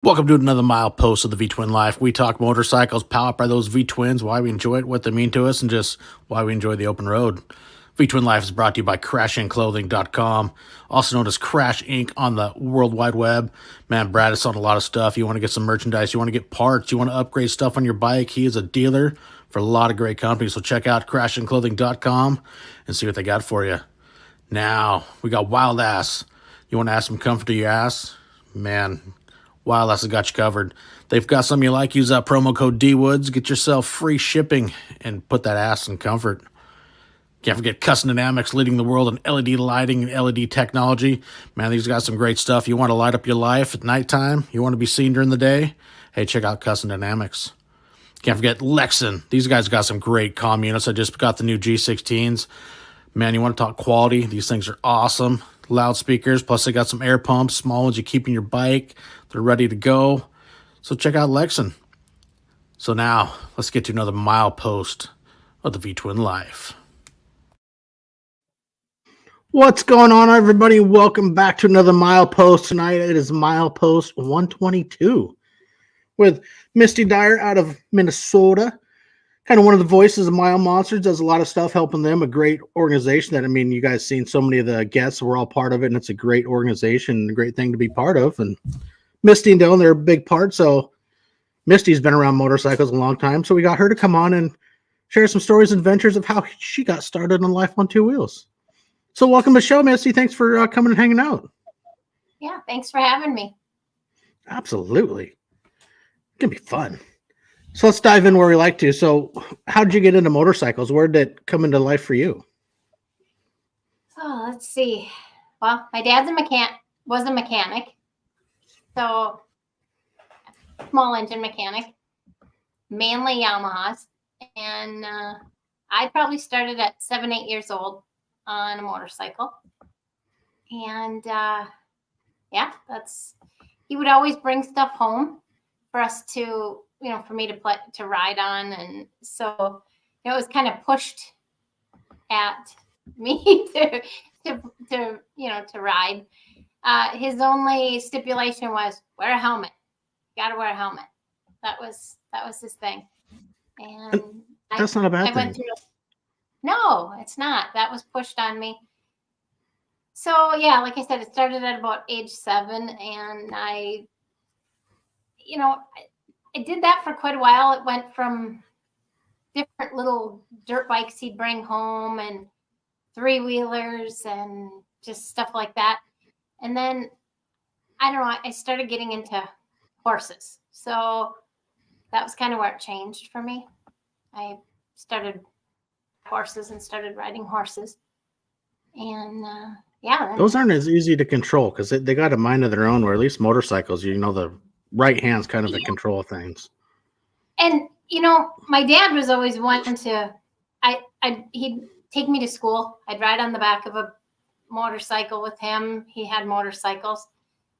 Welcome to another Milepost of the V-Twin Life. We talk motorcycles powered by those V-Twins, why we enjoy it, what they mean to us, and just why we enjoy the open road. V-Twin Life is brought to you by crashinclothing.com, also known as Crash Inc. on the World Wide Web. Man, Brad is on a lot of stuff. You want to get some merchandise, you want to get parts, you want to upgrade stuff on your bike. He is a dealer for a lot of great companies, so check out crashinclothing.com and see what they got for you. Now, we got Wild Ass. You want to add some comfort to your ass? Man, Wild Ass has got you covered. They've got something you like. Use that promo code DWoods. Get yourself free shipping and put that ass in comfort. Can't forget Custom Dynamics, leading the world in LED lighting and LED technology. Man, these got some great stuff. You want to light up your life at nighttime? You want to be seen during the day? Hey, check out Custom Dynamics. Can't forget Lexan. These guys got some great comm units. I just got the new G16s. Man, you want to talk quality? These things are awesome. Loudspeakers, plus they got some air pumps, small ones you keep in your bike. They're ready to go. So check out Lexan. So now, let's get to another milepost of the V-Twin Life. What's going on, everybody? Welcome back to another milepost. Tonight it is milepost 122 with Misti Dwyer out of Minnesota. Kind of one of the voices of Mile Monsters, does a lot of stuff helping them. A great organization that, I mean, you guys seen so many of the guests. We're all part of it, and it's a great organization, a great thing to be part of. And Misty and Dylan, they're a big part. So Misty's been around motorcycles a long time, so we got her to come on and share some stories and adventures of how she got started in life on two wheels. So welcome to the show, Misty. Thanks for coming and hanging out. Yeah, thanks for having me. Absolutely. It's going to be fun. So let's dive in where we like to. So how did you get into motorcycles? Where did it come into life for you? Oh, let's see. Well, my dad's was a mechanic. So small engine mechanic, mainly Yamahas. And I probably started at 7, 8 years old on a motorcycle. And yeah, he would always bring stuff home for us to, for me to ride on. And so it was kind of pushed at me to ride. His only stipulation was wear a helmet. You got to wear a helmet. That was his thing. And that's not a bad thing. No, it's not. That was pushed on me. So yeah, like I said, it started at about age 7, and I did that for quite a while. It went from different little dirt bikes he'd bring home and 3-wheelers and just stuff like that. And then, I don't know, I started getting into horses. So that was kind of where it changed for me. I started horses and started riding horses. And yeah. Those aren't as easy to control because they got a mind of their own, or at least motorcycles, the right hand's kind of the control of things. And my dad was always wanting to. He'd take me to school. I'd ride on the back of a motorcycle with him. He had motorcycles,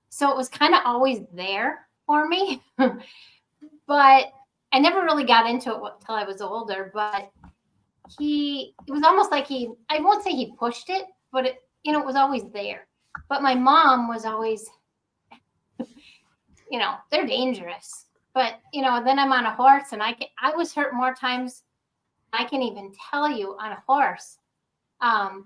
so it was kind of always there for me. But I never really got into it until I was older. But it was almost like I won't say he pushed it, but it was always there. But my mom was always, they're dangerous. But, then I'm on a horse, and I was hurt more times I can even tell you on a horse, not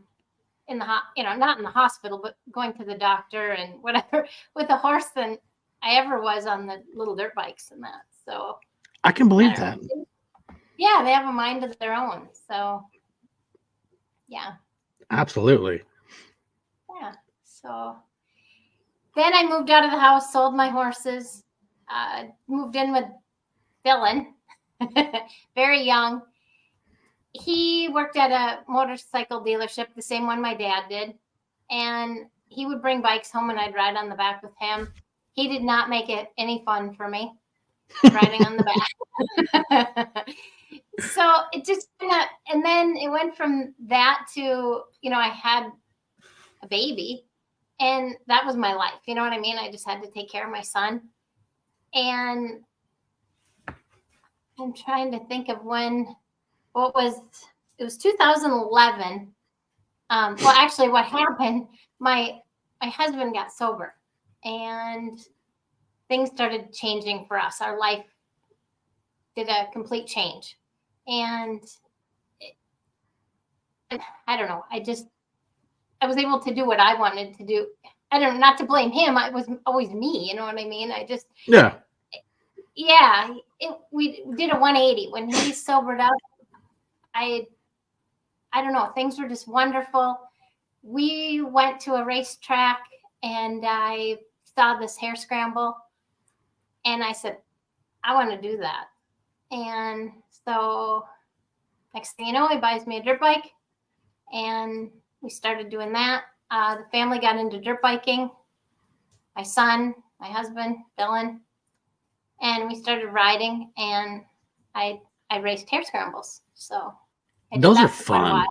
in the hospital, but going to the doctor and whatever with a horse than I ever was on the little dirt bikes and that. So I can believe that. Yeah, they have a mind of their own. So yeah. Absolutely. Yeah. So then I moved out of the house, sold my horses. Moved in with Dylan, very young. He worked at a motorcycle dealership, the same one my dad did. And he would bring bikes home and I'd ride on the back with him. He did not make it any fun for me, riding on the back. So it just and then it went from that to, I had a baby and that was my life. You know what I mean? I just had to take care of my son. And I'm trying to think of it was 2011. Well, actually what happened, my husband got sober and things started changing for us. Our life did a complete change. And I don't know. I was able to do what I wanted to do. I don't know, not to blame him. It was always me. You know what I mean? We did a 180 when he sobered up. I don't know. Things were just wonderful. We went to a racetrack and I saw this hare scramble and I said, I want to do that. And so next thing you know, he buys me a dirt bike and we started doing that. The family got into dirt biking. My son, my husband, Dylan, and we started riding and I raced hare scrambles. So those are fun.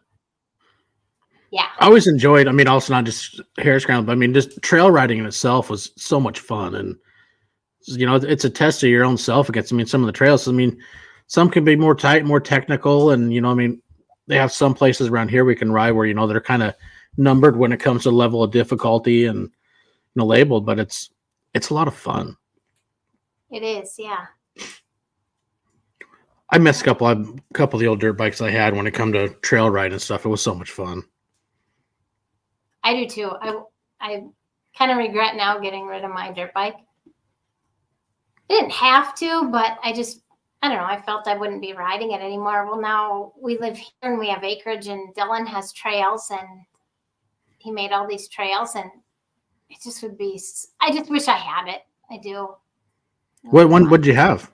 Yeah. I always enjoyed, also not just hare scramble, but just trail riding in itself was so much fun. And, it's a test of your own self against, some of the trails. Some can be more tight, more technical. And, they have some places around here we can ride where, they're kind of numbered when it comes to level of difficulty and, labeled, but it's a lot of fun. It is. Yeah. I miss a couple of the old dirt bikes I had when it come to trail riding and stuff. It was so much fun. I do too. I kind of regret now getting rid of my dirt bike. I didn't have to, but I don't know. I felt I wouldn't be riding it anymore. Well, now we live here and we have acreage and Dylan has trails and he made all these trails and it just would be, I just wish I had it. I do. What did you have?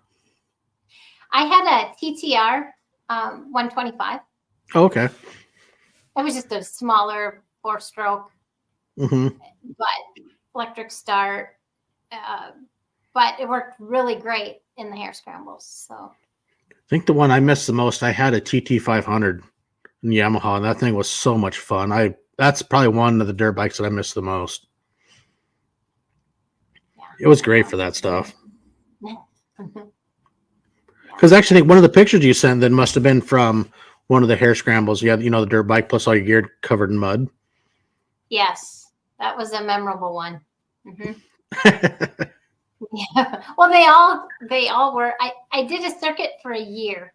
I had a TTR 125. Oh, okay. It was just a smaller 4-stroke, but electric start. But it worked really great in the hare scrambles. So I think the one I missed the most, I had a TT500 in Yamaha, and that thing was so much fun. That's probably one of the dirt bikes that I missed the most. Yeah. It was great for that stuff. Because actually, I think one of the pictures you sent then must have been from one of the hare scrambles. You had, the dirt bike plus all your gear covered in mud. Yes, that was a memorable one. Yeah. Well, they all were. I did a circuit for a year.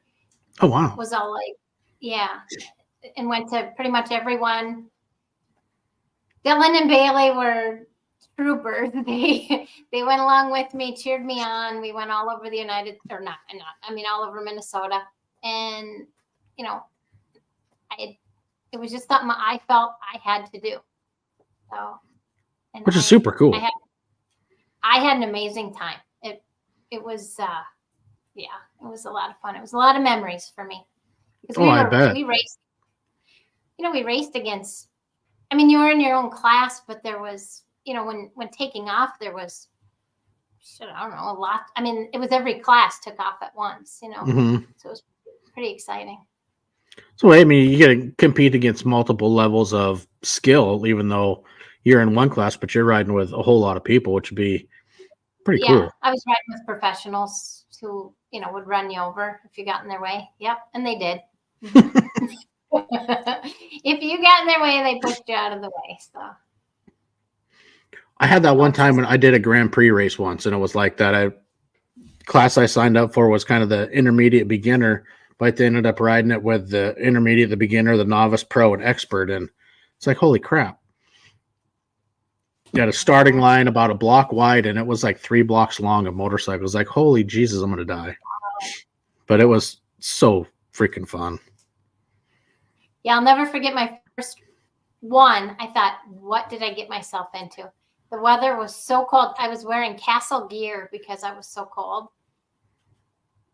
Oh wow. It was all like, yeah, and went to pretty much everyone. Dylan and Bailey were troopers. They went along with me, cheered me on. We went all over the all over Minnesota, and it was just something I felt I had to do. So, which is super cool. I had an amazing time. It was it was a lot of fun. It was a lot of memories for me. I bet. We raced. We raced against. You were in your own class, but there was, when taking off, there was, I don't know, a lot. It was every class took off at once, So it was pretty exciting. So, you get to compete against multiple levels of skill, even though you're in one class, but you're riding with a whole lot of people, which would be pretty cool. I was riding with professionals who, would run you over if you got in their way. Yep. And they did. If you got in their way, they pushed you out of the way. So I had that one time when I did a Grand Prix race once, and it was like that. Class I signed up for was kind of the intermediate beginner, but they ended up riding it with the intermediate, the beginner, the novice, pro, and expert. And it's like, holy crap. You had a starting line about a block wide, and it was like 3 blocks long of motorcycles. Like, holy Jesus, I'm going to die. But it was so freaking fun. Yeah, I'll never forget my first one. I thought, what did I get myself into? The weather was so cold. I was wearing Castle gear because I was so cold.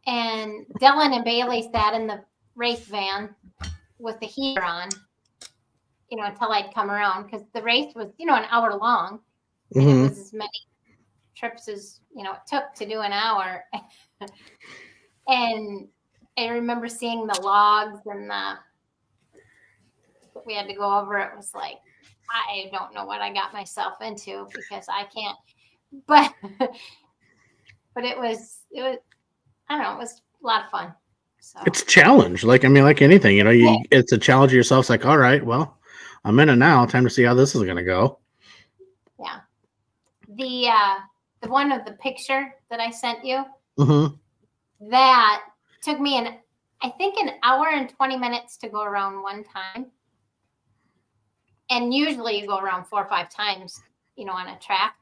And Dylan and Bailey sat in the race van with the heater on, until I'd come around, because the race was, an hour long. And it was as many trips as, it took to do an hour. And I remember seeing the logs and we had to go over. It was like, I don't know what I got myself into because I can't, but it was, I don't know, it was a lot of fun. So it's a challenge. Like anything, it's a challenge yourself. It's like, all right, well, I'm in it now. Time to see how this is going to go. Yeah. the one of the picture that I sent you, Mm-hmm. that took me I think an hour and 20 minutes to go around one time. And usually you go around 4 or 5 times, on a track.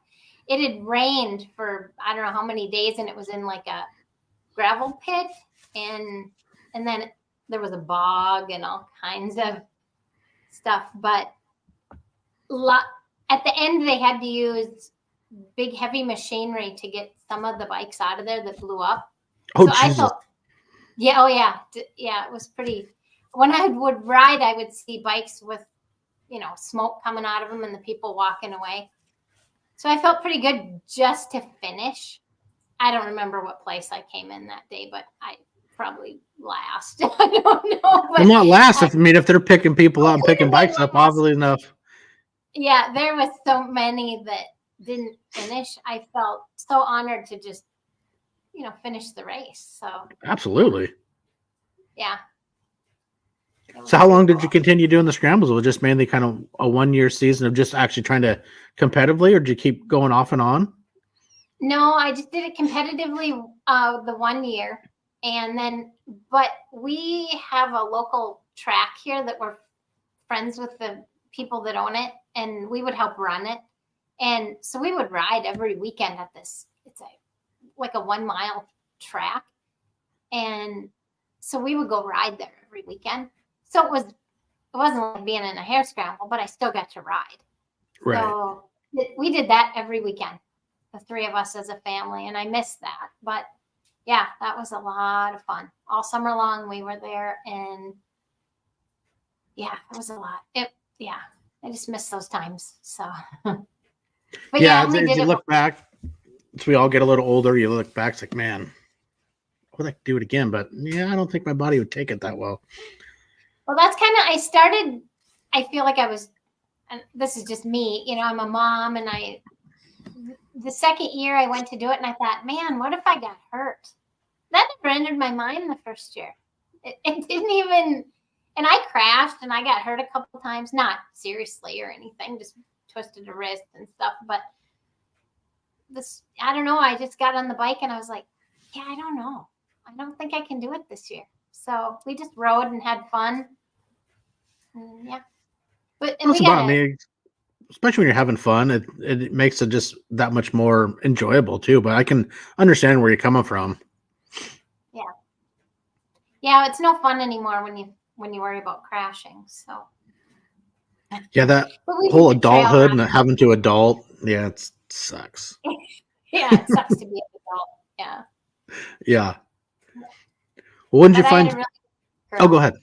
It had rained for, I don't know how many days, and it was in like a gravel pit. And then there was a bog and all kinds of stuff. But at the end, they had to use big, heavy machinery to get some of the bikes out of there that blew up. Oh, so Jesus. I felt, yeah, it was pretty. When I would ride, I would see bikes with, smoke coming out of them and the people walking away. So I felt pretty good just to finish. I don't remember what place I came in that day, but I probably last. I don't know. But not last. If they're picking people up and picking bikes up, obviously enough. Yeah, there was so many that didn't finish. I felt so honored to just, finish the race. So absolutely. Yeah. So how long did you continue doing the scrambles? Was it just mainly kind of a 1-year season of just actually trying to competitively, or did you keep going off and on? No, I just did it competitively the 1 year. And then, but we have a local track here that we're friends with the people that own it, and we would help run it. And so we would ride every weekend at this. It's like a 1 mile track. And so we would go ride there every weekend. So it wasn't like being in a hare scramble, but I still got to ride. Right. So we did that every weekend, the 3 of us as a family, and I missed that. But yeah, that was a lot of fun. All summer long we were there, and yeah, it was a lot. I just miss those times. So but yeah, as you look back, as we all get a little older, you look back, it's like, man, I would like to do it again, but yeah, I don't think my body would take it that well. Well, that's I feel like I was, and this is just me, I'm a mom, and the second year I went to do it, and I thought, man, what if I got hurt? That never entered my mind the first year. It didn't even, and I crashed and I got hurt a couple times, not seriously or anything, just twisted a wrist and stuff. But I don't know. I just got on the bike and I was like, yeah, I don't know. I don't think I can do it this year. So we just rode and had fun. And yeah. That's about me. Especially when you're having fun, it makes it just that much more enjoyable too. But I can understand where you're coming from. Yeah. Yeah, it's no fun anymore when you worry about crashing. So yeah, that whole adulthood and having to adult, yeah, it sucks. Yeah, it sucks to be an adult. Yeah. Yeah. Well, when did you find? Oh, go ahead.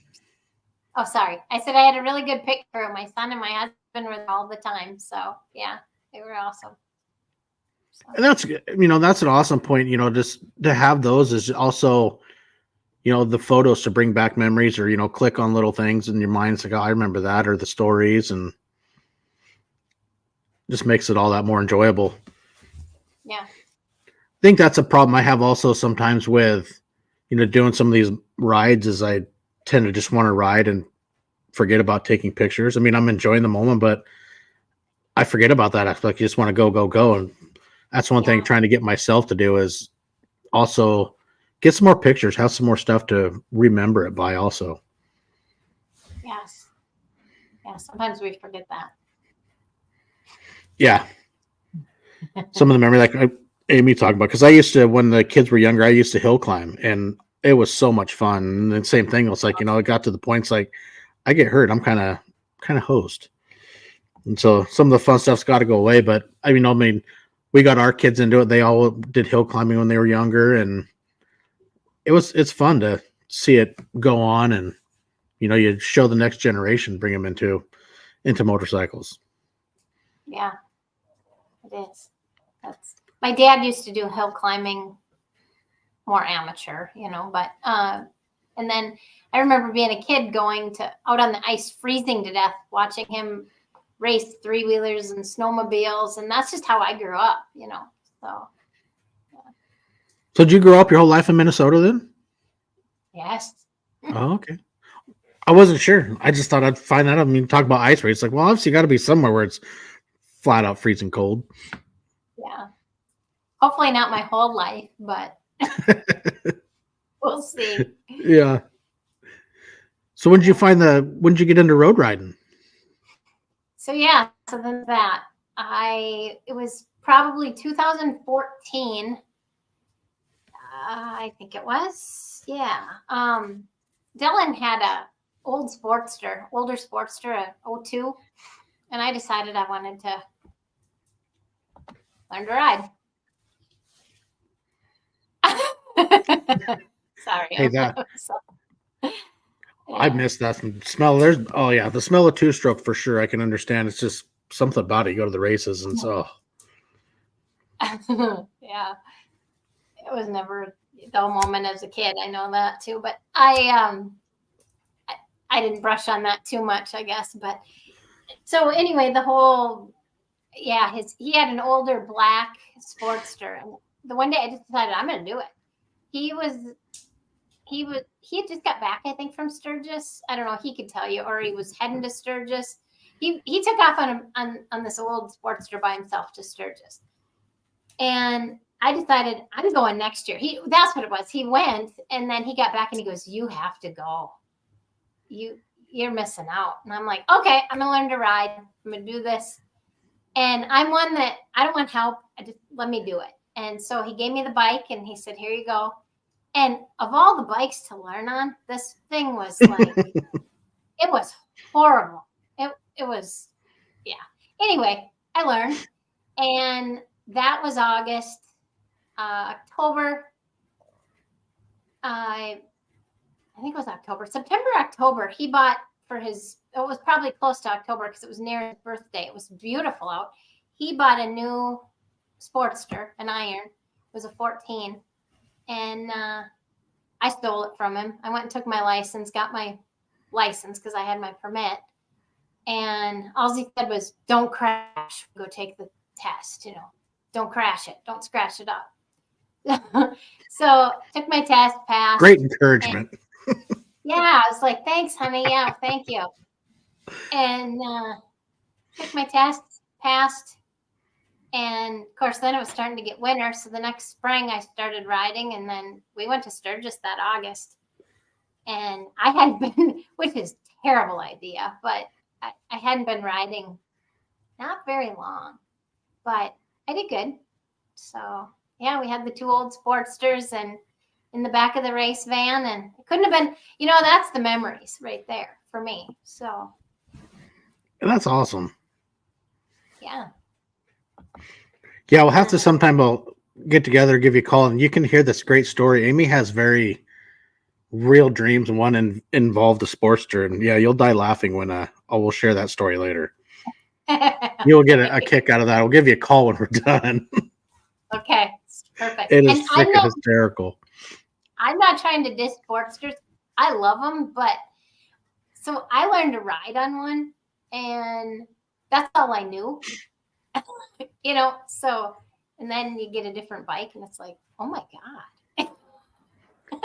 Oh, sorry. I said I had a really good pit crew. My son and my husband were there all the time. So yeah, they were awesome. So. And that's an awesome point. Just to have those is also, the photos to bring back memories, or click on little things in your mind. It's like, oh, I remember that, or the stories, and just makes it all that more enjoyable. Yeah. I think that's a problem I have also sometimes with, doing some of these rides, is I tend to just want to ride and forget about taking pictures. I mean, I'm enjoying the moment, but I forget about that aspect. You just want to go, go, go. And that's one thing trying to get myself to do is also get some more pictures, have some more stuff to remember it by also. Yes. Yeah. Sometimes we forget that. Yeah. Some of the memory, like Amy talked about, because I used to, when the kids were younger, I used to hill climb, and it was so much fun. And the same thing, it's like, it got to the point, it's like, I get hurt, I'm kind of host. And so some of the fun stuff's got to go away. But I mean, we got our kids into it. They all did hill climbing when they were younger, and it's fun to see it go on, and you show the next generation, bring them into motorcycles. Yeah, it is. My dad used to do hill climbing, more amateur, but and then I remember being a kid going out on the ice, freezing to death, watching him race 3-wheelers and snowmobiles, and that's just how I grew up, So. Yeah. So did you grow up your whole life in Minnesota then? Yes. Oh, okay. I wasn't sure. I just thought I'd find that out. I mean, talk about ice race. Like, well, obviously, you got to be somewhere where it's flat out freezing cold. Yeah. Hopefully not my whole life, but we'll see. Yeah. So when did you get into road riding? So yeah, so then it was probably 2014. I think it was. Yeah. Dylan had a older Sportster, a 02, and I decided I wanted to learn to ride. Sorry. Hey, that Yeah. I missed that smell. The smell of two-stroke for sure. I can understand. It's just something about it. You go to the races and so. Yeah. It was never a dull moment as a kid. I know that too, but I didn't brush on that too much, I guess. But so anyway, he had an older black Sportster, and the one day I just decided I'm going to do it. He had just got back, I think, from Sturgis. I don't know. He could tell you, or he was heading to Sturgis. He took off on this old Sportster by himself to Sturgis, and I decided I'm going next year. That's what it was. He went, and then he got back, and he goes, "You have to go. You're missing out." And I'm like, "Okay, I'm gonna learn to ride. I'm gonna do this." And I'm one that I don't want help. Let me do it. And so he gave me the bike, and he said, "Here you go." And of all the bikes to learn on, this thing was like, it was horrible. It was, yeah. Anyway, I learned, and that was August. October, I think it was October, October, he bought it was probably close to October because it was near his birthday. It was beautiful out. He bought a new Sportster, an iron. It was a 14. And I stole it from him. I went and took my license, got my license because I had my permit. And all he said was, "Don't crash. Go take the test. Don't crash it. Don't scratch it up." So took my test, passed. Great encouragement. Yeah, I was like, "Thanks, honey. Yeah, thank you." And took my test, passed. And of course, then it was starting to get winter. So the next spring, I started riding, and then we went to Sturgis that August. And I hadn't been, which is a terrible idea, but I hadn't been riding not very long, but I did good. So yeah, we had the two old Sportsters and in the back of the race van, and it couldn't have been, that's the memories right there for me. So That's awesome. Yeah, we'll have to sometime we'll get together, give you a call, and you can hear this great story. Amy has very real dreams, and one involved a Sportster, and yeah, you'll die laughing when we'll share that story later. You'll get a kick out of that. I'll give you a call when we're done. Okay, perfect. It is freaking hysterical. I'm not trying to diss Sportsters. I love them, but so I learned to ride on one, and that's all I knew. So, and then you get a different bike, and it's like, oh my God.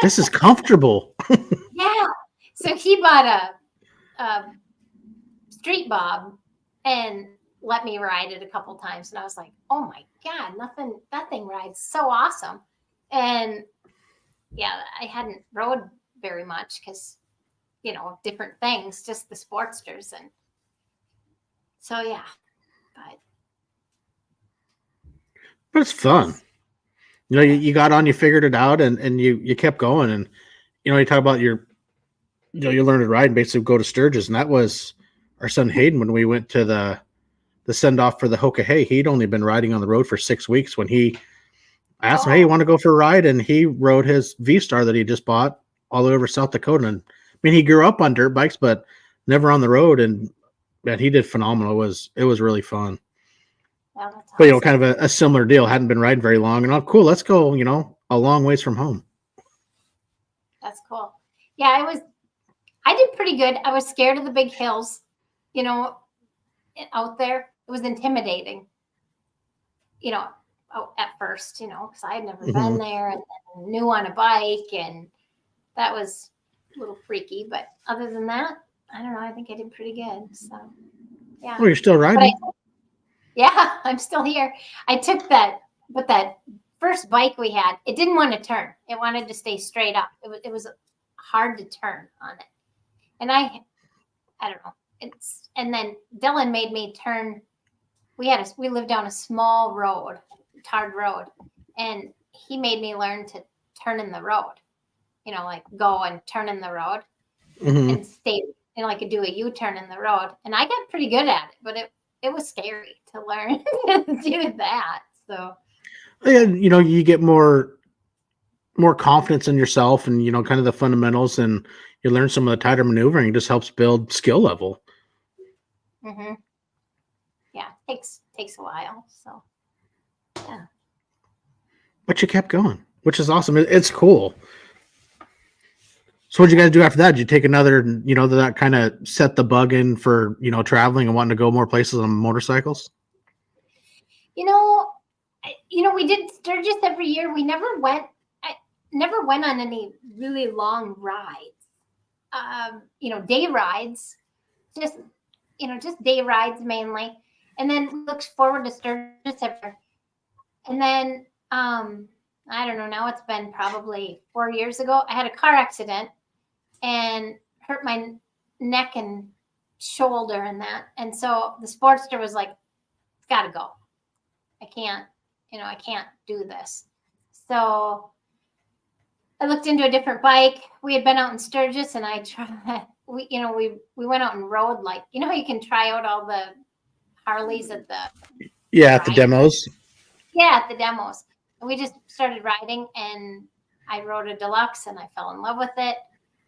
This is comfortable. Yeah. So he bought a Street Bob and let me ride it a couple times. And I was like, oh my God, that thing rides so awesome. And yeah, I hadn't rode very much because, different things, just the Sportsters. And so, yeah, but it's fun. You got on, you figured it out, and you kept going. And, you talk about you learned to ride and basically go to Sturgis. And that was our son Hayden when we went to the send off for the Hoka Hay. He'd only been riding on the road for 6 weeks when I asked him, "Hey, you want to go for a ride?" And he rode his V-Star that he just bought all the way over South Dakota. And I mean, he grew up on dirt bikes, but never on the road. And man, he did phenomenal. It was really fun. Yeah, that's But, awesome. kind of a similar deal. Hadn't been riding very long. And, cool, let's go, a long ways from home. That's cool. Yeah, I did pretty good. I was scared of the big hills, out there. It was intimidating, at first, because I had never been there and new on a bike. And that was a little freaky. But other than that, I don't know. I think I did pretty good. So, yeah. Oh, you're still riding? Yeah, I'm still here. I took that but that first bike we had, it didn't want to turn. It wanted to stay straight up. It was hard to turn on it. And I don't know. And then Dylan made me turn. We lived down a small road, tarred road, and he made me learn to turn in the road. You know, like go and turn in the road and stay and like do a U-turn in the road. And I got pretty good at it, but it was scary to learn to do that. So and you get more confidence in yourself, and kind of the fundamentals, and you learn some of the tighter maneuvering. It just helps build skill level. yeah, takes a while. So yeah, but you kept going, which is awesome. It's cool. So what'd you guys do after that? Did you take another, that kind of set the bug in for, traveling and wanting to go more places on motorcycles? We did Sturgis every year. We never went on any really long rides. Day rides, just day rides mainly. And then we looked forward to Sturgis every year. And then, I don't know, now it's been probably 4 years ago. I had a car accident and hurt my neck and shoulder and that. And so the Sportster was like, it's got to go. I can't do this. So I looked into a different bike. We had been out in Sturgis, and I tried. We went out and rode, like, how you can try out all the Harleys at the at the demos. Yeah, at the demos. And we just started riding, and I rode a deluxe, and I fell in love with it.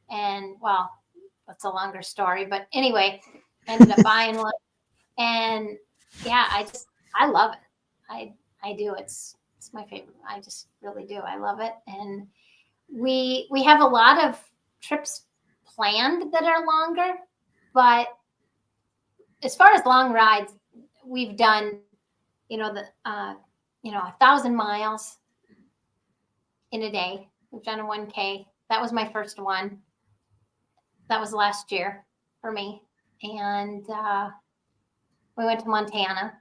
And well, that's a longer story, but anyway, ended up buying one. And yeah, I love it. I do. It's my favorite. I just really do. I love it. And we have a lot of trips planned that are longer, but as far as long rides, we've done, 1,000 miles in a day. We've done a 1K. That was my first one. That was last year for me. And we went to Montana.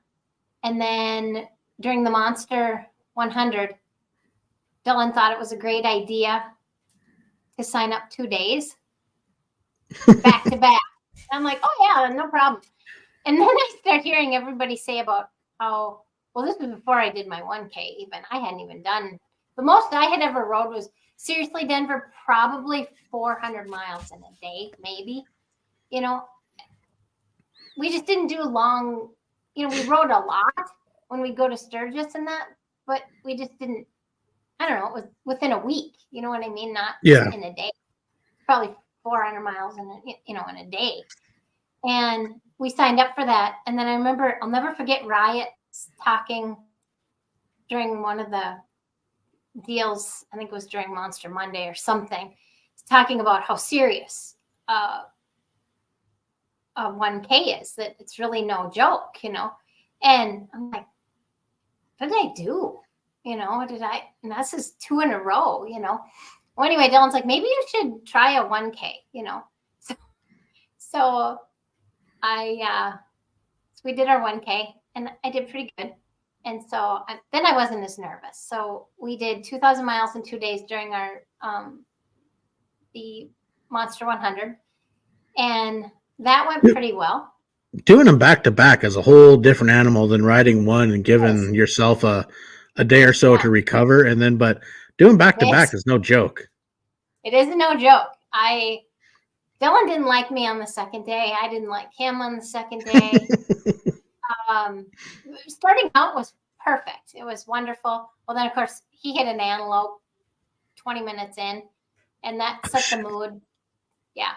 And then during the Monster 100, Dylan thought it was a great idea to sign up 2 days back to back. I'm like, oh yeah, no problem. And then I start hearing everybody say about how, well, this was before I did my 1K even. I hadn't even done, the most I had ever rode was, seriously, Denver, probably 400 miles in a day, maybe. We just didn't do long, we rode a lot when we go to Sturgis and that, but we just didn't, I don't know, it was within a week, you know what I mean? Not in a day. Probably 400 miles in a day. And we signed up for that. And then I remember, I'll never forget Riot talking during one of the deals, I think it was during Monster Monday or something, talking about how serious a 1K is, that it's really no joke, And I'm like, what did I do? And this is 2 in a row, Well, anyway, Dylan's like, maybe you should try a 1K, So we did our 1K, and I did pretty good. And so then I wasn't as nervous. So we did 2,000 miles in 2 days during our the Monster 100, and that went pretty well. Doing them back to back is a whole different animal than riding one and giving yourself a day or so to recover, and then but doing back to back is no joke. It is no joke. Dylan didn't like me on the second day. I didn't like him on the second day. Starting out was perfect. It was wonderful. Well, then of course he hit an antelope 20 minutes in, and that set the mood. Yeah,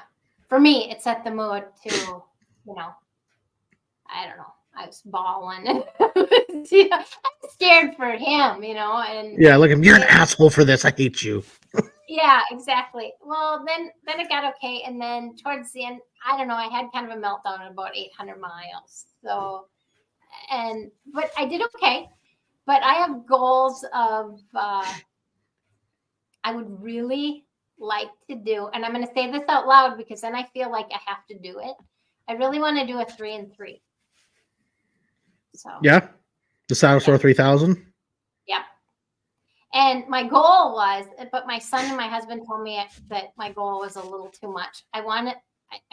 for me, it set the mood to, I don't know. I was bawling. I'm scared for him, and yeah, look, you're an asshole for this. I hate you. Yeah, exactly. Well, then it got okay, and then towards the end, I don't know, I had kind of a meltdown at about 800 miles. So, but I did okay. But I have goals of I would really like to do, and I'm going to say this out loud because then I feel like I have to do it. I really want to do a 3 and 3. So yeah, the Saddle Store 3000. Yep. And my goal was, but my son and my husband told me that my goal was a little too much. I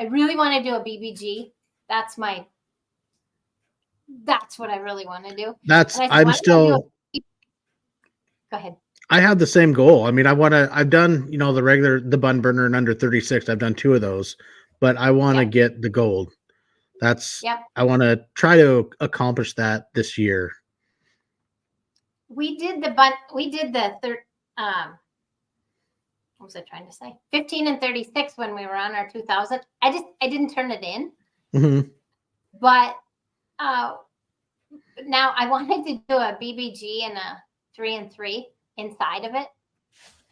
really want to do a BBG. That's what I really want to do. Go ahead. I have the same goal. I mean, I've done, the bun burner and under 36. I've done 2 of those, but I want to get the gold. I want to try to accomplish that this year. We did the what was I trying to say? 15 and 36 when we were on our 2000. I didn't turn it in. Mm-hmm. But now I wanted to do a BBG and a 3 and 3 inside of it,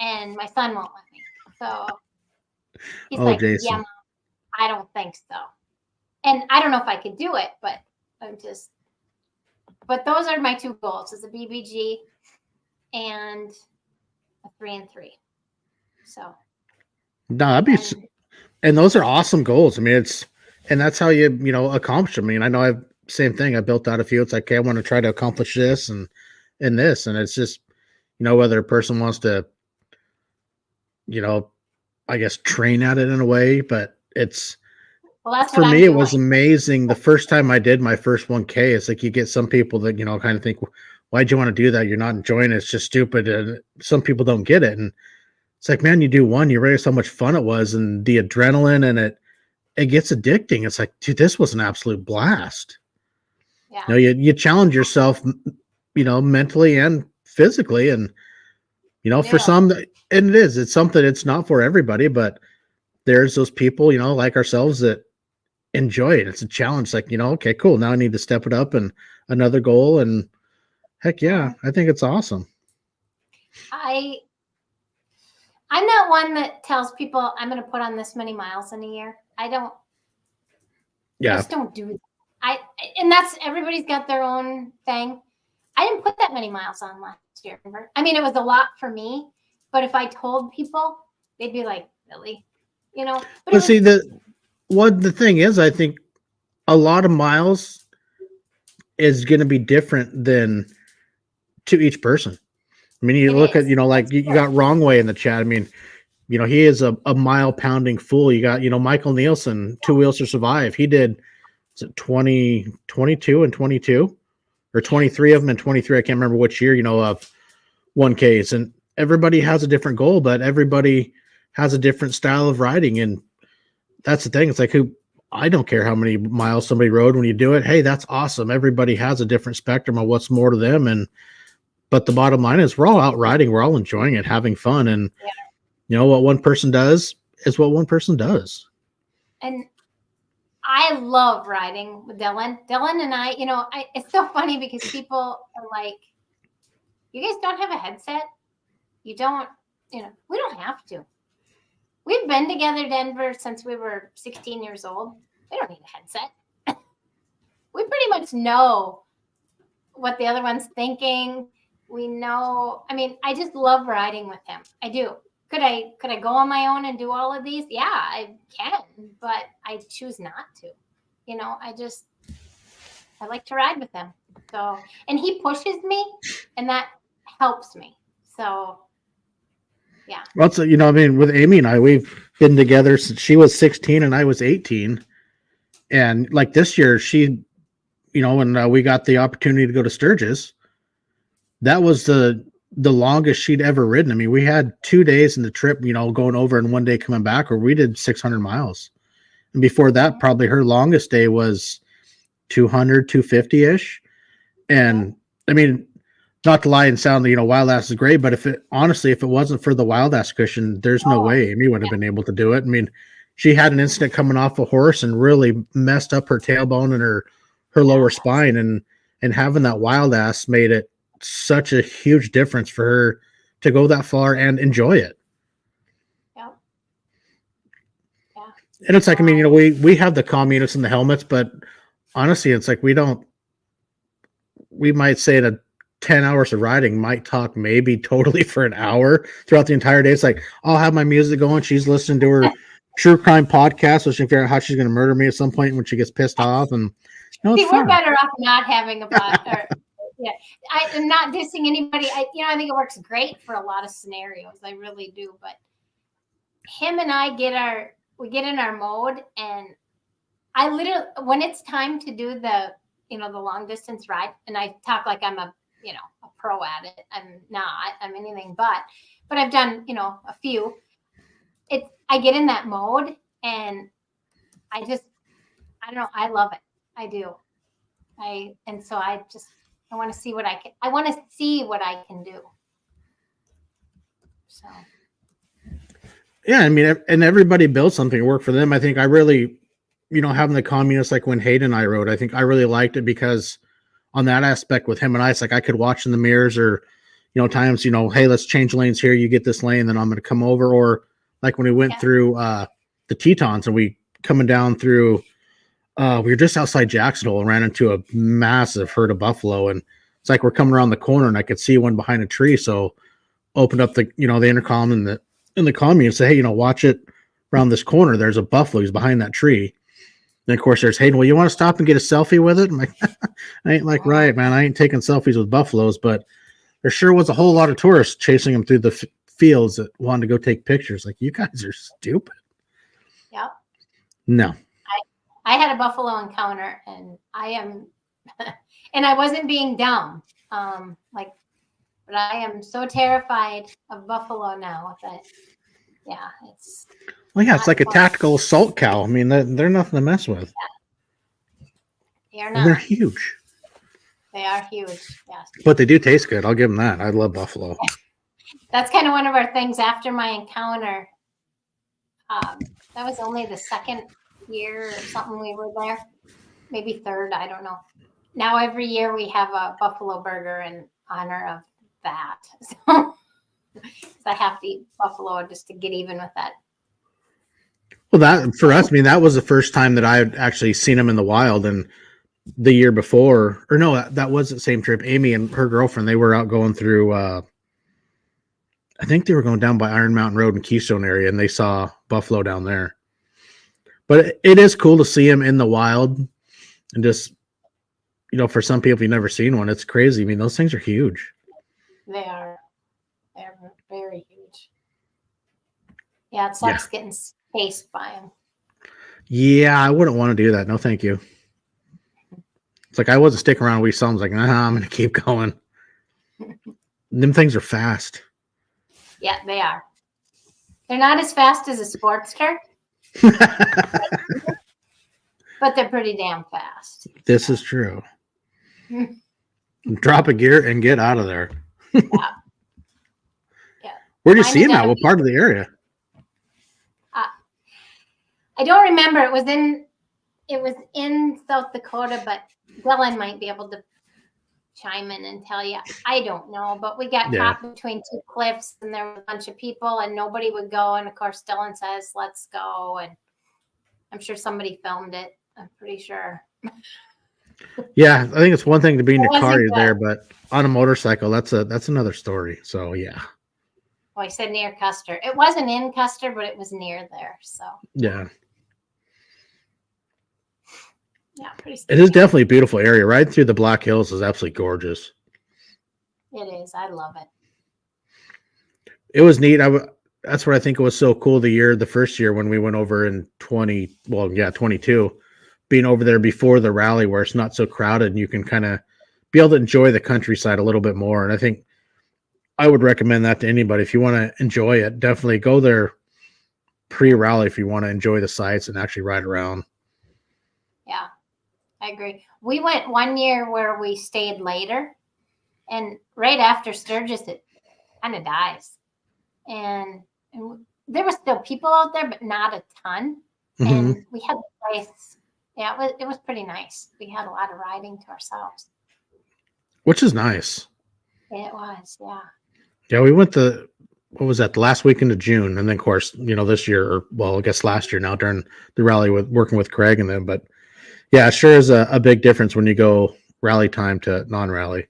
and my son won't let me. So he's like, Jason. "Yeah, Mom, I don't think so." And I don't know if I could do it, but But those are my 2 goals: is a BBG and a 3 and 3. So no, and those are awesome goals. I mean, and that's how you accomplish them. I mean, I know same thing. I built out a few. It's like, okay, I want to try to accomplish this and this, and it's just, whether a person wants to, I guess train at it in a way, but it's, for me, it was amazing. The first time I did my first 1K, it's like you get some people that, kind of think, why'd you want to do that? You're not enjoying it. It's just stupid. And some people don't get it. And it's like, man, you do one, you realize how much fun it was, and the adrenaline, and it gets addicting. It's like, dude, this was an absolute blast. Yeah. You challenge yourself, mentally and physically. And, for some, and it's something, it's not for everybody, but there's those people, like ourselves that enjoy it. It's a challenge. Like, okay, cool. Now I need to step it up and another goal. And heck yeah, I think it's awesome. I'm not one that tells people I'm going to put on this many miles in a year. I just don't do that. And that's, everybody's got their own thing. I didn't put that many miles on last year. I mean, it was a lot for me, but if I told people, they'd be like, really? But see, the thing is, I think a lot of miles is going to be different than to each person. I mean, you look at, like you got Wrong Way in the chat. I mean, he is a mile pounding fool. You got, Michael Nielsen, 2 Wheels to Survive. He did 22 and 22, or 23 of them and 23. I can't remember which year, of 1Ks. And everybody has a different goal, but everybody has a different style of riding. And that's the thing. It's like, I don't care how many miles somebody rode when you do it. Hey, that's awesome. Everybody has a different spectrum of what's more to them. But the bottom line is we're all out riding. We're all enjoying it, having fun. And what one person does is what one person does. And I love riding with Dylan. Dylan and I, it's so funny because people are like, you guys don't have a headset? You don't, we don't have to. We've been together, Denver, since we were 16 years old. We don't need a headset. We pretty much know what the other one's thinking. We know, I just love riding with him. I do. Could I go on my own and do all of these? Yeah, I can, but I choose not to. I like to ride with him. So, and he pushes me, and that helps me. So, yeah. Well, so, with Amy and I, we've been together since she was 16 and I was 18. And like this year, she, when we got the opportunity to go to Sturgis, that was the longest she'd ever ridden. I mean, we had 2 days in the trip, going over and 1 day coming back, where we did 600 miles. And before that, probably her longest day was 200, 250-ish. And I mean, not to lie and sound, Wild Ass is great, but if it wasn't for the Wild Ass cushion, there's no way Amy would have been able to do it. I mean, she had an incident coming off a horse and really messed up her tailbone and her lower spine. And having that Wild Ass made it such a huge difference for her to go that far and enjoy it. Yeah. And it's like, we have the comm units and the helmets, but honestly, it's like, we might say that 10 hours of riding might talk maybe totally for an hour throughout the entire day. It's like, I'll have my music going. She's listening to her true crime podcast, so she can figure out how she's going to murder me at some point when she gets pissed off. And see, we're better off not having a podcast. Yeah, I'm not dissing anybody. I think it works great for a lot of scenarios. I really do. But him and I get in our mode, and I literally, when it's time to do the long distance ride, and I talk like I'm a pro at it. I'm not. I'm anything but I've done a few. I get in that mode, and I don't know. I love it. I do. So I want to see what I can do. So. Yeah, I mean, and everybody built something to work for them. I think I really, having the communist, like when Hayden and I rode, I think I really liked it because on that aspect with him and I, it's like I could watch in the mirrors or, times, hey, let's change lanes here. You get this lane, then I'm going to come over. Or like when we went through the Tetons and we coming down through, we were just outside Jacksonville and ran into a massive herd of buffalo. And it's like we're coming around the corner and I could see one behind a tree. So opened up the, the intercom and the commune and say, hey, watch it around this corner. There's a buffalo. He's behind that tree. And of course there's Hayden. Well, you want to stop and get a selfie with it? I'm like, I ain't like, right, man. I ain't taking selfies with buffaloes, but there sure was a whole lot of tourists chasing them through the fields that wanted to go take pictures. Like, you guys are stupid. Yep. No. I had a buffalo encounter, and and I wasn't being dumb. But I am so terrified of buffalo now that, it's. Well, yeah, it's like fun. A tactical assault cow. I mean, they're nothing to mess with. Yeah. They're huge. They are huge, yes. But they do taste good. I'll give them that. I love buffalo. That's kind of one of our things after my encounter. That was only the second year or something we were there. Maybe third, I don't know. Now every year we have a buffalo burger in honor of that. So I have to eat buffalo just to get even with that. Well, that for us, I mean, that was the first time that I had actually seen them in the wild. And the year before, or no, that was the same trip. Amy and her girlfriend, they were out going through, I think they were going down by Iron Mountain Road in Keystone area, and they saw buffalo down there. But it is cool to see them in the wild, and just, for some people, if you've never seen one, it's crazy. I mean, those things are huge. They are. They're very huge. Yeah, it sucks getting chased by them. Yeah, I wouldn't want to do that. No, thank you. It's like I wasn't sticking around. We saw them. I was like, I'm going to keep going. Them things are fast. Yeah, they are. They're not as fast as a sports car, but they're pretty damn fast. This is true. Drop a gear and get out of there. Yeah. Where do you see them at? What part of the area? I don't remember. It was in South Dakota, but Dylan might be able to chime in and tell you. I don't know, but we got caught between two cliffs, and there were a bunch of people, and nobody would go. And of course, Dylan says, "Let's go," and I'm sure somebody filmed it. I'm pretty sure. Yeah, I think it's one thing to be in your car there, but on a motorcycle, that's another story. So yeah. Well, I said near Custer. It wasn't in Custer, but it was near there. So yeah. Yeah, pretty. It is definitely a beautiful area. Right through the Black Hills is absolutely gorgeous. It is. I love it. It was neat. That's what I think it was so cool. The first year when we went over in 22, being over there before the rally where it's not so crowded and you can kind of be able to enjoy the countryside a little bit more. And I think I would recommend that to anybody. If you want to enjoy it, definitely go there pre-rally if you want to enjoy the sights and actually ride around. Yeah. I agree. We went one year where we stayed later, and right after Sturgis, it kind of dies. And there were still people out there, but not a ton. Mm-hmm. And we had the place. Yeah, it was pretty nice. We had a lot of riding to ourselves. Which is nice. It was, yeah. Yeah, we went what was that, the last weekend of June. And then, of course, this year, or well, I guess last year now during the rally working with Craig and them, but yeah, it sure is a big difference when you go rally time to non-rally.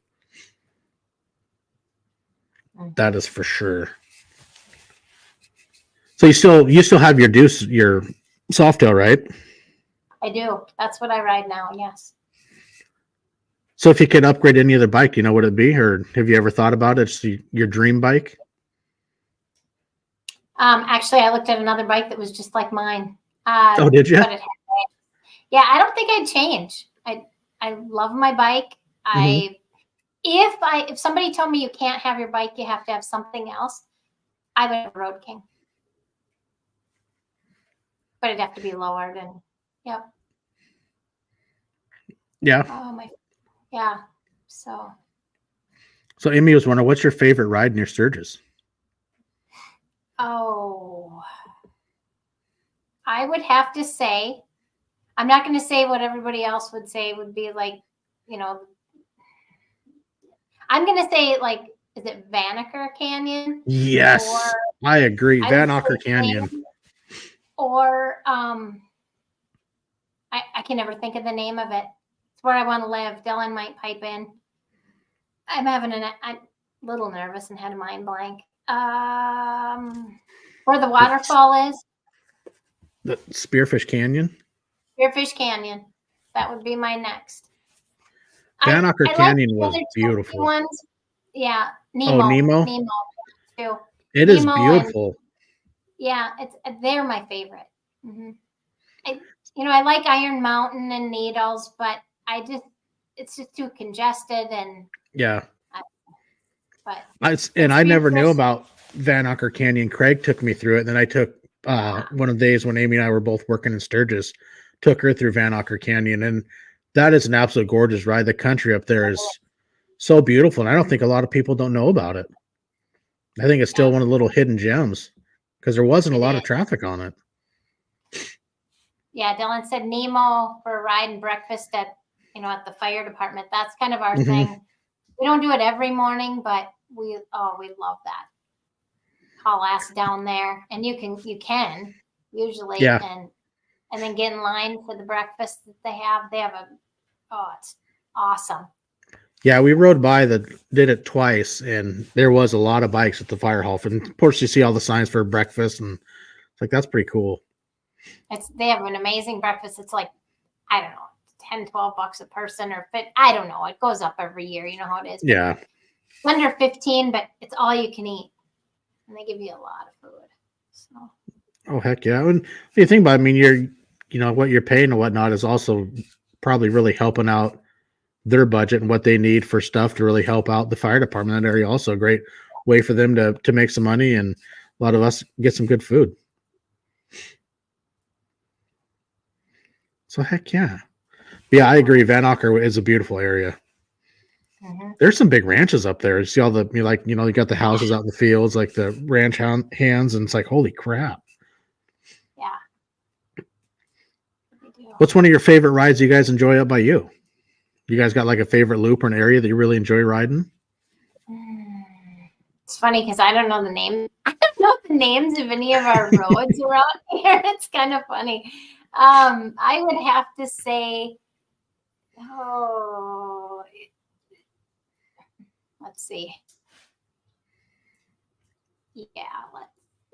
Mm-hmm. That is for sure. So you still have your softail, right? I do. That's what I ride now. Yes. So if you could upgrade any other bike, you know what it'd be, or have you ever thought about it? It's your dream bike? Actually, I looked at another bike that was just like mine. Oh, did you? But yeah, I don't think I'd change. I love my bike. Mm-hmm. If somebody told me you can't have your bike, you have to have something else, I would have a Road King. But it'd have to be lowered and yep. Yeah. Oh my, yeah. So Amy was wondering, what's your favorite ride in your Sturgis? oh, I would have to say, I'm not going to say what everybody else would say would be like, you know, I'm going to say like, is it Vanacker Canyon? Yes, I agree. Vanacker Canyon. Or I can never think of the name of it. It's where I want to live. Dylan might pipe in. I'm having a little nervous and had a mind blank. Where the waterfall is. The Spearfish Canyon. Spearfish Canyon. That would be my next. Vanacker Canyon was beautiful. Ones. Yeah, Nemo. Oh, Nemo too. It is beautiful. Yeah, they're my favorite. Mm-hmm. I like Iron Mountain and Needles, but it's just too congested and yeah. But I never knew about Vanacker Canyon. Craig took me through it. And then I took one of the days when Amy and I were both working in Sturgis, took her through Vanacker Canyon, and that is an absolute gorgeous ride. The country up there is so beautiful, and I don't think a lot of people don't know about it. I think it's still one of the little hidden gems because there wasn't a lot of traffic on it. Yeah, Dylan said Nemo for a ride and breakfast at the fire department. That's kind of our thing. We don't do it every morning, but we love that. Haul ass down there, and you can usually, and then get in line for the breakfast that they have. They have it's awesome. Yeah, we rode by did it twice, and there was a lot of bikes at the fire hall. And of course, you see all the signs for breakfast, and it's like, that's pretty cool. They have an amazing breakfast. It's like, I don't know, $10-12 a person, or I don't know. It goes up every year. You know how it is. Yeah. It's under 15, but it's all you can eat. And they give you a lot of food. So. Oh, heck yeah. And you think about it, I mean, what you're paying and whatnot is also probably really helping out their budget and what they need for stuff to really help out the fire department in that area. Also a great way for them to make some money, and a lot of us get some good food. So heck yeah. Yeah, I agree. Vanacker is a beautiful area. Mm-hmm. There's some big ranches up there. You see all you got the houses out in the fields, like the ranch hands, and it's like, holy crap. Yeah. What's one of your favorite rides you guys enjoy up by you? You guys got like a favorite loop or an area that you really enjoy riding? It's funny because I don't know the name. I don't know the names of any of our roads around here. It's kind of funny. I would have to say, let's see. Yeah,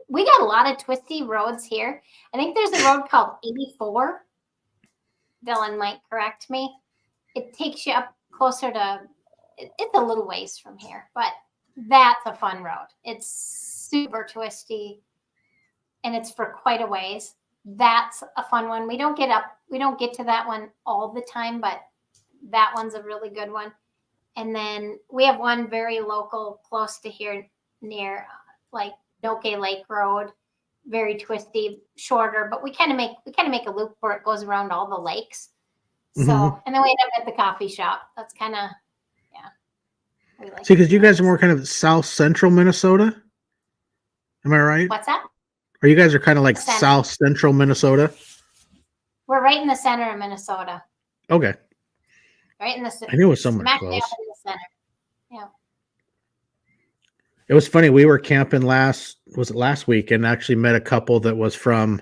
we got a lot of twisty roads here. I think there's a road called 84. Dylan might correct me. It takes you up closer to, it's a little ways from here, but that's a fun road. It's super twisty, and it's for quite a ways. That's a fun one. We don't get to that one all the time, but that one's a really good one. And then we have one very local, close to here, near like Noke Lake Road, very twisty, shorter, but we kind of make a loop where it goes around all the lakes. So, and then we end up at the coffee shop. That's kind of, yeah. See, because you guys are more kind of south central Minnesota. Am I right? What's that? Or you guys are kind of like south central Minnesota? We're right in the center of Minnesota. Okay. Right in the center. I knew it was somewhere close. In the center. Yeah. It was funny. We were camping last week, and actually met a couple that was from,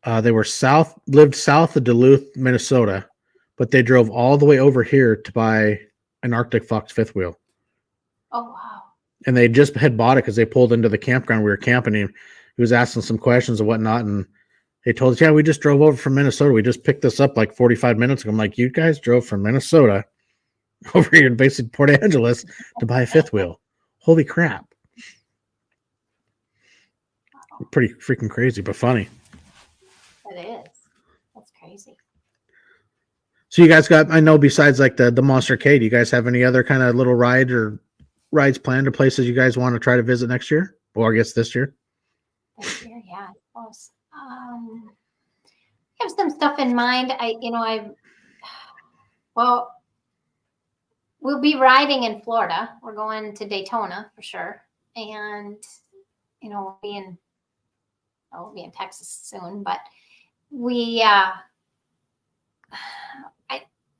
they lived south of Duluth, Minnesota, but they drove all the way over here to buy an Arctic Fox fifth wheel. Oh, wow. And they just had bought it because they pulled into the campground. We were camping. He was asking some questions and whatnot, and they told us, yeah, we just drove over from Minnesota. We just picked this up like 45 minutes ago. I'm like, you guys drove from Minnesota over here in basic Port Angeles to buy a fifth wheel. Holy crap. Pretty freaking crazy, but funny. It is. That's crazy. So you guys got, I know besides like the Monster K, do you guys have any other kind of little rides planned or places you guys want to try to visit next year? Or I guess this year? This year, yeah, I suppose. I have some stuff in mind. Well, we'll be riding in Florida. We're going to Daytona for sure. And, we'll be in Texas soon, but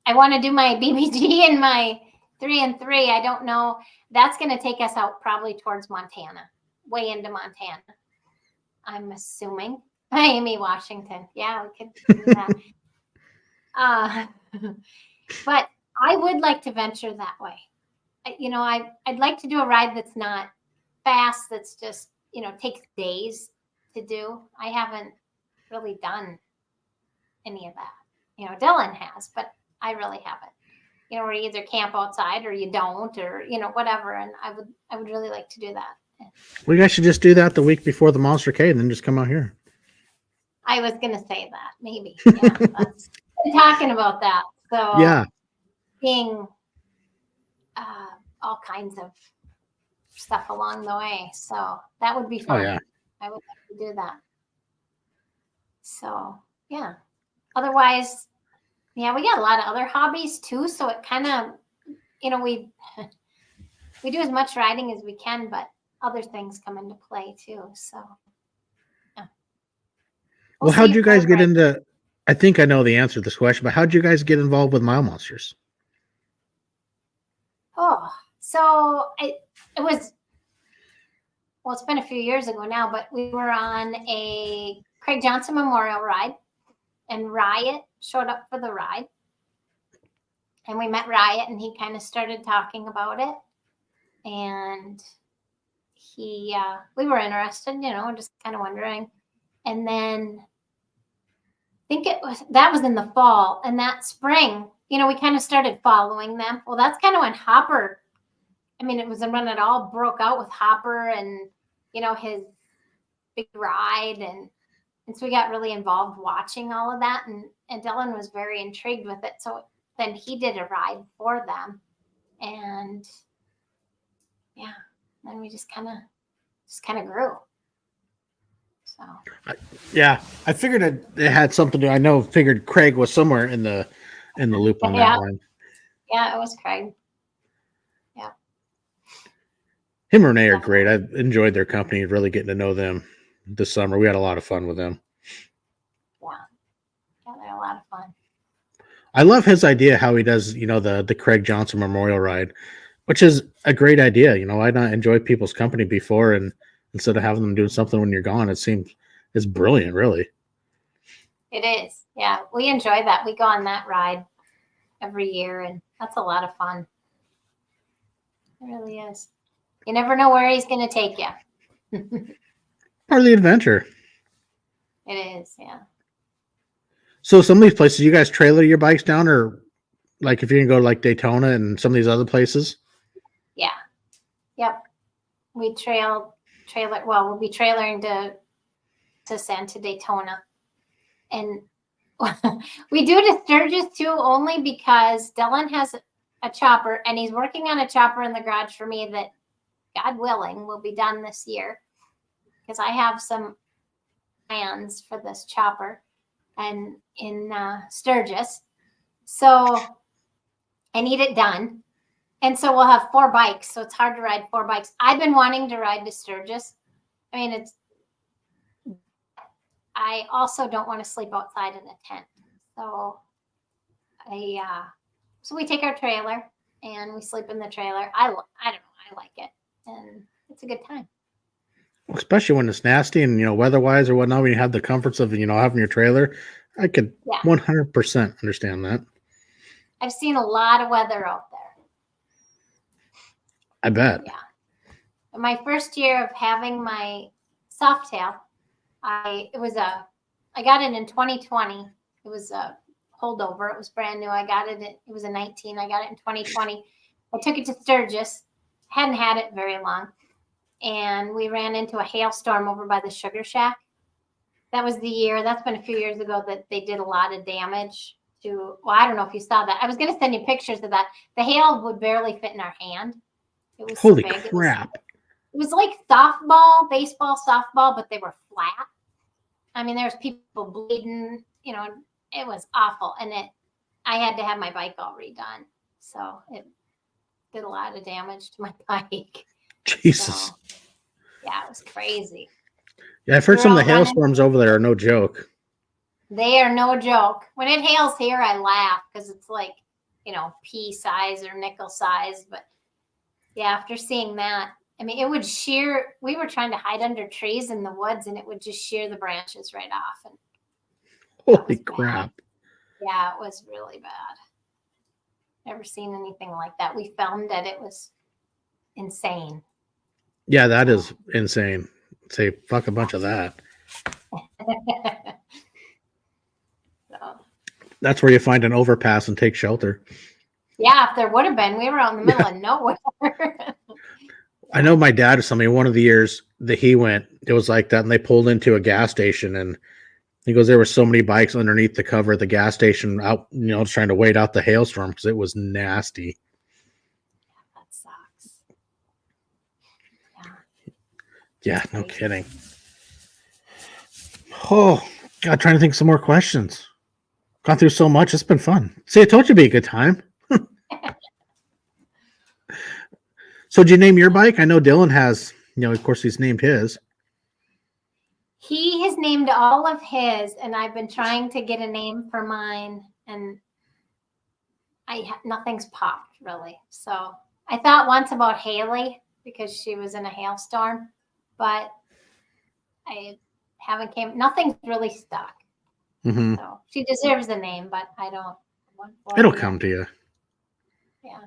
I want to do my BBG and my 3-and-3. I don't know. That's going to take us out probably towards Montana, way into Montana. I'm assuming Miami, Washington. Yeah, we could do that. But I would like to venture that way. I'd like to do a ride that's not fast. That's just, takes days to do. I haven't really done any of that. Dylan has, but I really haven't. Where you either camp outside or you don't, or whatever. And I would really like to do that. Well, you guys should just do that the week before the Monster K and then just come out here. I was gonna say that maybe. Yeah, that's talking about that. So yeah, seeing all kinds of stuff along the way. So that would be fun. Oh, yeah. I would like to do that. So yeah. Otherwise, yeah, we got a lot of other hobbies too. So it kind of, we do as much riding as we can, but other things come into play too. So yeah. Well, how'd you guys get into? I think I know the answer to this question, but how'd you guys get involved with Mile Monsters? Oh, so it was, well, it's been a few years ago now, but we were on a Craig Johnson Memorial ride, and Riot showed up for the ride. And we met Riot, and he kind of started talking about it. And we were interested, just kind of wondering. And then I think that was in the fall, and that spring, we kind of started following them. Well, that's kind of when Hopper, it was when it all broke out with Hopper and, his big ride. And so we got really involved watching all of that. And Dylan was very intrigued with it. So then he did a ride for them. And yeah, then we just kind of grew. So I figured it had something to. I figured Craig was somewhere in the loop on that one. Yeah, it was Craig. Yeah, him and Renee are great. I've enjoyed their company. Really getting to know them this summer. We had a lot of fun with them. Yeah, they're a lot of fun. I love his idea how he does, the Craig Johnson Memorial Ride, which is a great idea. I not enjoyed people's company before, and instead of having them doing something when you're gone, it's brilliant, really. It is. Yeah, we enjoy that. We go on that ride every year, and that's a lot of fun. It really is. You never know where he's going to take you. Part of the adventure. It is, yeah. So some of these places, you guys trailer your bikes down, or like if you're going to go to like Daytona and some of these other places? Yeah. Yep. We trailer. Well, we'll be trailering to Santa Daytona. And we do to Sturgis too, only because Dylan has a chopper, and he's working on a chopper in the garage for me that, God willing, will be done this year, because I have some plans for this chopper and in Sturgis. So I need it done. And so we'll have 4 bikes. So it's hard to ride 4 bikes. I've been wanting to ride to Sturgis. I also don't want to sleep outside in a tent. So so we take our trailer and we sleep in the trailer. I don't know. I like it. And it's a good time. Especially when it's nasty and, weather-wise or whatnot, when you have the comforts of, having your trailer. I could 100% understand that. I've seen a lot of weather out there. I bet. Yeah. In my first year of having my softail, I got it in 2020. It was a holdover. It was brand new. I got it. It was a 19. I got it in 2020. I took it to Sturgis. Hadn't had it very long. And we ran into a hailstorm over by the Sugar Shack. That was the year. That's been a few years ago that they did a lot of damage to. Well, I don't know if you saw that. I was going to send you pictures of that. The hail would barely fit in our hand. It was Holy so big. crap. It was like softball, baseball, softball, but they were flat. I mean, there's people bleeding, you know, it was awful. And I had to have my bike all redone. So it did a lot of damage to my bike. Jesus. So, yeah, it was crazy. Yeah, I've heard some of the hailstorms over there are no joke. They are no joke. When it hails here, I laugh because it's like, you know, pea size or nickel size. But yeah, after seeing that, I mean, it would shear. We were trying to hide under trees in the woods, and it would just shear the branches right off. And holy crap. Bad. Yeah, it was really bad. Never seen anything like that. We filmed it. It was insane. Yeah, that is insane. Say, fuck a bunch of that. So, that's where you find an overpass and take shelter. Yeah, if there would have been, we were out in the middle of nowhere. I know my dad or something, one of the years that he went, it was like that, and they pulled into a gas station, and he goes, there were so many bikes underneath the cover of the gas station out, you know, trying to wait out the hailstorm because it was nasty. That sucks. Yeah, no kidding. Oh, God, trying to think of some more questions. Gone through so much. It's been fun. See, I told you it'd be a good time. So did you name your bike? I know Dylan has, you know, of course he's named his. He has named all of his, and I've been trying to get a name for mine, and nothing's popped really. So I thought once about Haley because she was in a hailstorm, but I haven't nothing's really stuck. Mm-hmm. So she deserves a name, but I don't. It'll come to you. Yeah.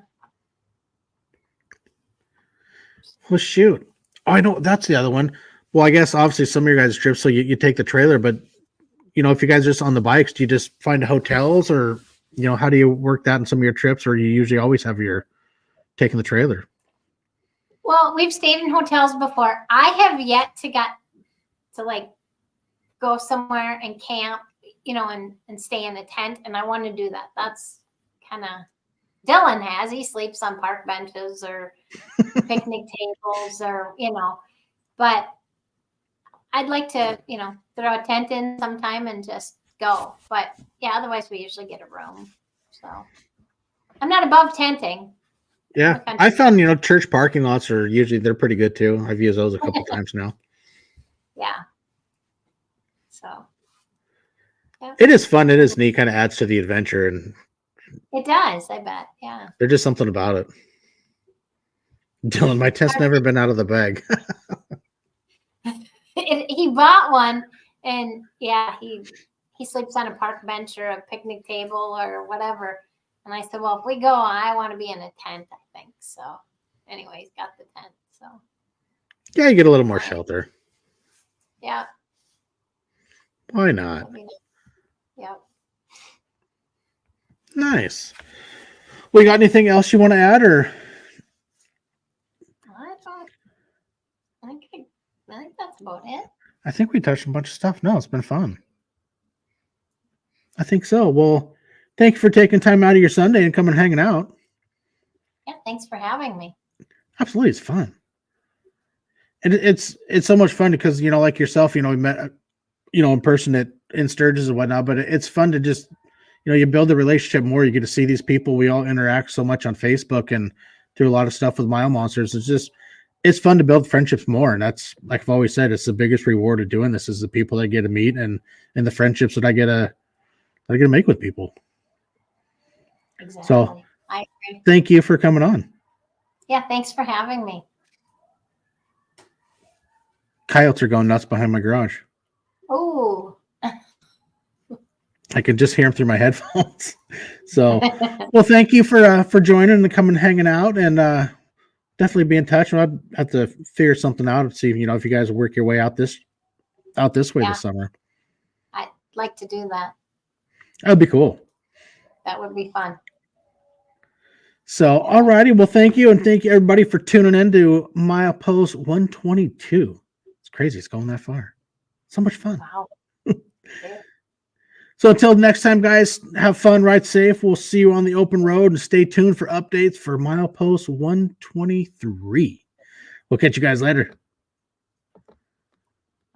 Well, shoot. Oh, I know. That's the other one. Well, I guess obviously some of your guys' trips, so you take the trailer, but, you know, if you guys are just on the bikes, do you just find hotels or, you know, how do you work that in some of your trips, or you usually always have taking the trailer? Well, we've stayed in hotels before. I have yet to get to like go somewhere and camp, you know, and stay in a tent. And I want to do that. That's kind of Dylan has. He sleeps on park benches or picnic tables or, you know, but I'd like to, you know, throw a tent in sometime and just go. But yeah, otherwise we usually get a room. So I'm not above tenting. Yeah. I found, you know, church parking lots they're pretty good too. I've used those a couple times now. Yeah. So. Yeah. It is fun. It is neat. Kind of adds to the adventure. And it does, I bet. Yeah. There's just something about it. Dylan, my tent's never been out of the bag. He bought one, and yeah, he sleeps on a park bench or a picnic table or whatever. And I said, well, if we go, I want to be in a tent, I think. So anyway, he's got the tent. So yeah, you get a little more shelter. Yeah. Why not? Yeah. Nice. Well, you got anything else you want to add, or? I think that's about it. I think we touched a bunch of stuff. No, it's been fun. I think so. Well, thank you for taking time out of your Sunday and coming and hanging out. Yeah, thanks for having me. Absolutely, it's fun. And it's so much fun because, you know, like yourself, you know, we met, you know, in person in Sturgis and whatnot, but it's fun to just, you know, you build a relationship more. You get to see these people. We all interact so much on Facebook and do a lot of stuff with Mile Monsters. It's fun to build friendships more. And that's, like I've always said, it's the biggest reward of doing this is the people that I get to meet and the friendships that I get to make with people. Exactly. So I agree. Thank you for coming on. Yeah. Thanks for having me. Coyotes are going nuts behind my garage. Oh, I can just hear them through my headphones. So, well, thank you for joining and coming and hanging out, and definitely be in touch. I'd have to figure something out and see, you know, if you guys work your way out this way this summer. I'd like to do that. That'd be cool. That would be fun. So, all righty. Well, thank you. And thank you, everybody, for tuning in to Milepost 122. It's crazy. It's going that far. So much fun. Wow. So until next time, guys, have fun, ride safe. We'll see you on the open road, and stay tuned for updates for Milepost 123. We'll catch you guys later.